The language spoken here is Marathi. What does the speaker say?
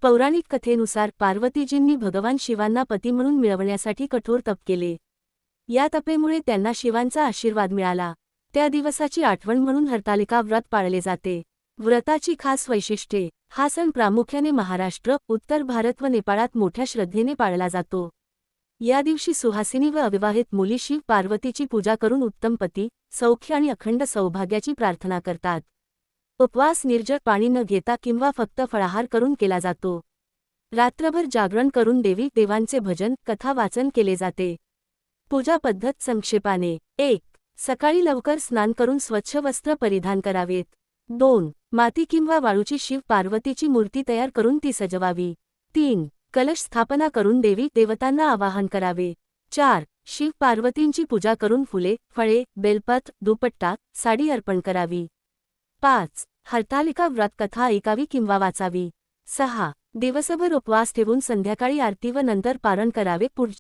पौराणिक कथेनुसार पार्वतीजींनी भगवान शिवांना पती म्हणून मिळवण्यासाठी कठोर तप केले. या तपेमुळे त्यांना शिवांचा आशीर्वाद मिळाला. त्या दिवसाची आठवण म्हणून हरतालिका व्रत पाळले जाते. व्रताची खास वैशिष्ट्ये. हा सण प्रामुख्याने महाराष्ट्र, उत्तर भारत व नेपाळात मोठ्या श्रद्धेने पाळला जातो. या दिवशी सुहासिनी व अविवाहित मुली शिव पार्वतीची पूजा करून उत्तम पती, सौख्य आणि अखंड सौभाग्याची प्रार्थना करतात. उपवास निर्जळ पाणी न घेता किंवा फक्त फळाहार करून केला जातो. रात्रभर जागरण करून देवी देवांचे भजन, कथा वाचन केले जाते. पूजा पद्धत संक्षेपाने. 1. सकाळी लवकर स्नान करून स्वच्छ वस्त्र परिधान करावेत. 2. माती किंवा वाळूची शिव पार्वतीची मूर्ती तयार करून ती सजवावी. 3. कलश स्थापना करून देवी देवतांना आवाहन करावे. 4. शिव पार्वतींची पूजा करून फुले, फळे, बेलपत्र, दुपट्टा, साडी अर्पण करावी. 5. हरतालिका व्रत कथा ऐकावी किंवा वाचावी. 6. दिवसभर उपवास ठेवून संध्याकाळी आरती व नंतर पारण करावे.